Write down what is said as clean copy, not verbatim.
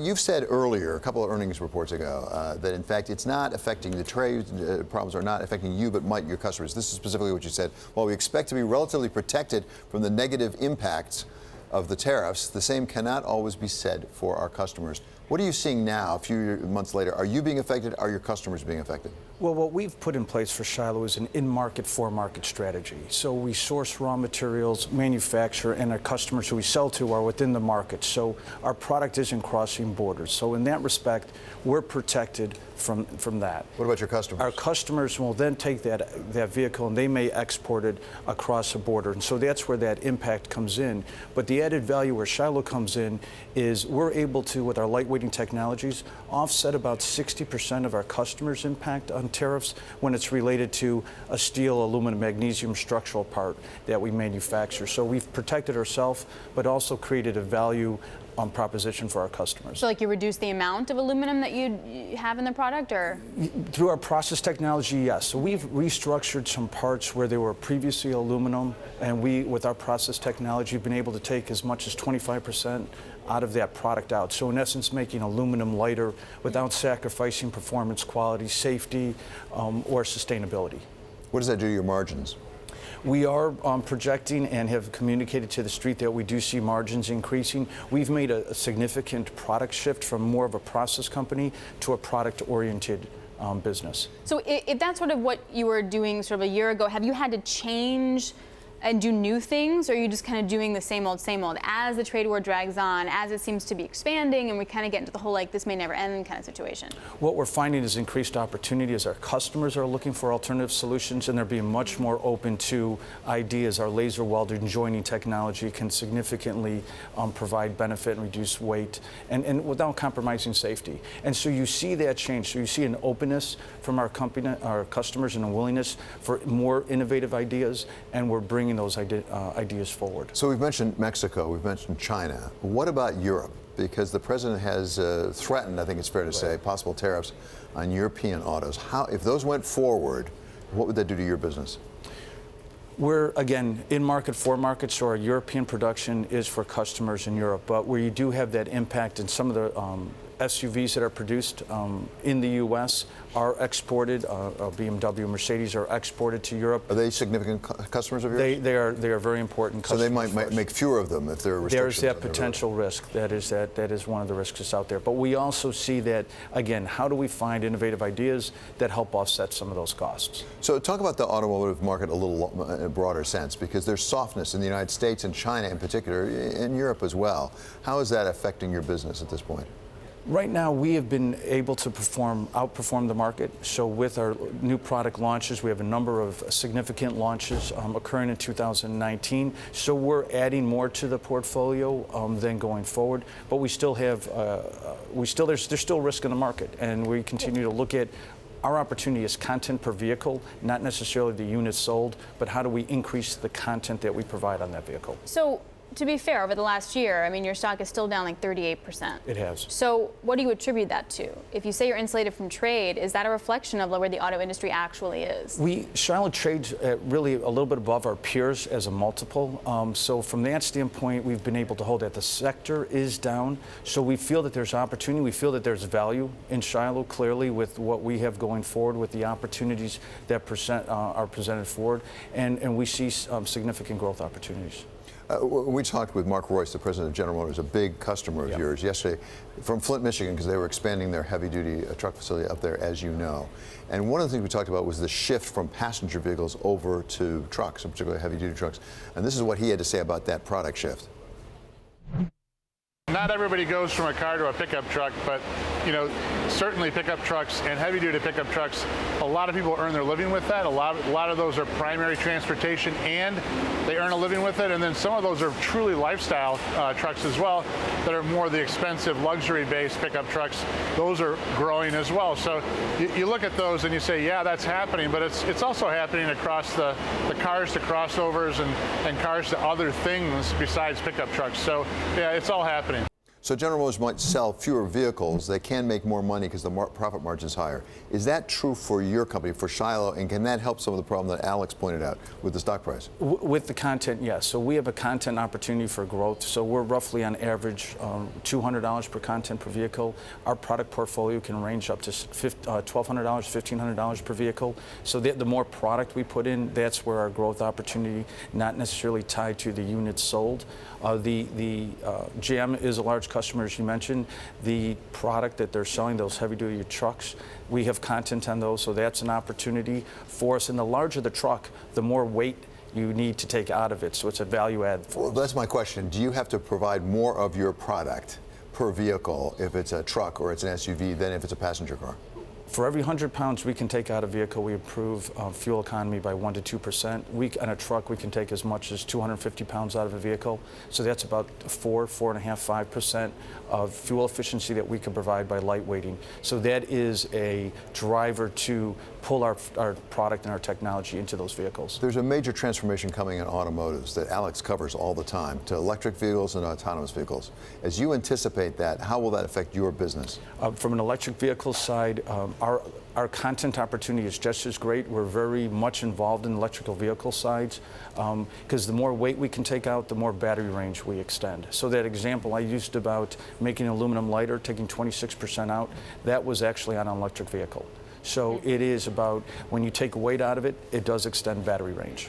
You've said earlier, a couple of earnings reports ago, that in fact it's not affecting the trade problems are not affecting you, but might your customers. This is specifically what you said. While we expect to be relatively protected from the negative impacts of the tariffs, the same cannot always be said for our customers. What are you seeing now, a few months later? Are you being affected? Are your customers being affected? Well, what we've put in place for Shiloh is an in-market, for-market strategy. So we source raw materials, manufacture, and our customers who we sell to are within the market. So our product isn't crossing borders. So in that respect, we're protected from that. What about your customers? Our customers will then take that vehicle and they may export it across a border. And so that's where that impact comes in. But the added value where Shiloh comes in is we're able to, with our lightweighting technologies, offset about 60% of our customers' impact on tariffs when it's related to a steel, aluminum, magnesium structural part that we manufacture. So we've protected ourselves, but also created a value proposition for our customers. So like you reduce the amount of aluminum that you have in the product, or? Through our process technology, yes. So we've restructured some parts where they were previously aluminum, and we, with our process technology, have been able to take as much as 25% out of that product out. So in essence, making aluminum lighter without sacrificing performance, quality, safety, or sustainability. What does that do to your margins? We are projecting and have communicated to the street that we do see margins increasing. We've made a significant product shift from more of a process company to a product-oriented business. So if that's sort of what you were doing sort of a year ago, have you had to change and do new things, or are you just kind of doing the same old as the trade war drags on, as it seems to be expanding, and we kind of get into the whole like this may never end kind of situation? What we're finding is increased opportunity as our customers are looking for alternative solutions, and they're being much more open to ideas. Our laser welding joining technology can significantly provide benefit and reduce weight, and without compromising safety. And so you see that change. So you see an openness from our company, our customers, and a willingness for more innovative ideas, and we're bringing those ideas forward. So we've mentioned Mexico, we've mentioned China. What about Europe? Because the president has threatened, I think it's fair to say, possible tariffs on European autos. How, if those went forward, what would that do to your business? We're, again, in market, for market, so our European production is for customers in Europe. But where you do have that impact in some of the SUVs that are produced in the U.S. are exported. BMW, Mercedes are exported to Europe. Are they significant customers of yours? They are very important customers. So they might make fewer of them if there are restrictions. There's that potential risk. That is one of the risks that's out there. But we also see that, again, how do we find innovative ideas that help offset some of those costs? So talk about the automotive market a little in a broader sense, because there's softness in the United States and China in particular, in Europe as well. How is that affecting your business at this point? Right now, we have been able to outperform the market. So with our new product launches, we have a number of significant launches occurring in 2019. So we're adding more to the portfolio than going forward. But we still have, there's still risk in the market, and we continue to look at our opportunity is content per vehicle, not necessarily the units sold, but how do we increase the content that we provide on that vehicle? So, to be fair, over the last year, I mean, your stock is still down like 38%. It has. So what do you attribute that to? If you say you're insulated from trade, is that a reflection of where the auto industry actually is? Shiloh trades at really a little bit above our peers as a multiple. So from that standpoint, we've been able to hold that. The sector is down. So we feel that there's opportunity. We feel that there's value in Shiloh, clearly, with what we have going forward, with the opportunities that are presented forward. And we see significant growth opportunities. We talked with Mark Royce, the president of General Motors, a big customer of yours, yesterday from Flint, Michigan, because they were expanding their heavy-duty truck facility up there, as you know. And one of the things we talked about was the shift from passenger vehicles over to trucks, and particularly heavy-duty trucks. And this is what he had to say about that product shift. Not everybody goes from a car to a pickup truck, but certainly pickup trucks and heavy-duty pickup trucks, a lot of people earn their living with that. A lot of those are primary transportation, and they earn a living with it. And then some of those are truly lifestyle trucks as well, that are more the expensive luxury-based pickup trucks. Those are growing as well. So you look at those and you say, yeah, that's happening, but it's also happening across the cars to crossovers and cars to other things besides pickup trucks. So yeah, it's all happening. So General Motors might sell fewer vehicles. They can make more money because the profit margin is higher. Is that true for your company, for Shiloh, and can that help some of the problem that Alex pointed out with the stock price? With the content, yes. So we have a content opportunity for growth. So we're roughly on average $200 per content per vehicle. Our product portfolio can range up to $1,200, $1,500 per vehicle. So the more product we put in, that's where our growth opportunity, not necessarily tied to the units sold. GM is a large customer, as you mentioned. The product that they're selling, those heavy-duty trucks, we have content on those, so that's an opportunity for us. And the larger the truck, the more weight you need to take out of it, so it's a value add for us. That's my question. Do you have to provide more of your product per vehicle if it's a truck or it's an SUV than if it's a passenger car? For every 100 pounds we can take out of a vehicle, we improve fuel economy by 1 to 2%. On a truck, we can take as much as 250 pounds out of a vehicle. So that's about 4.5, 5% of fuel efficiency that we can provide by lightweighting. So that is a driver to pull our product and our technology into those vehicles. There's a major transformation coming in automotives that Alex covers all the time to electric vehicles and autonomous vehicles. As you anticipate that, how will that affect your business? From an electric vehicle side, our content opportunity is just as great. We're very much involved in electrical vehicle sides because the more weight we can take out, the more battery range we extend. So that example I used about making aluminum lighter, taking 26% out, that was actually on an electric vehicle. So it is about when you take weight out of it, it does extend battery range.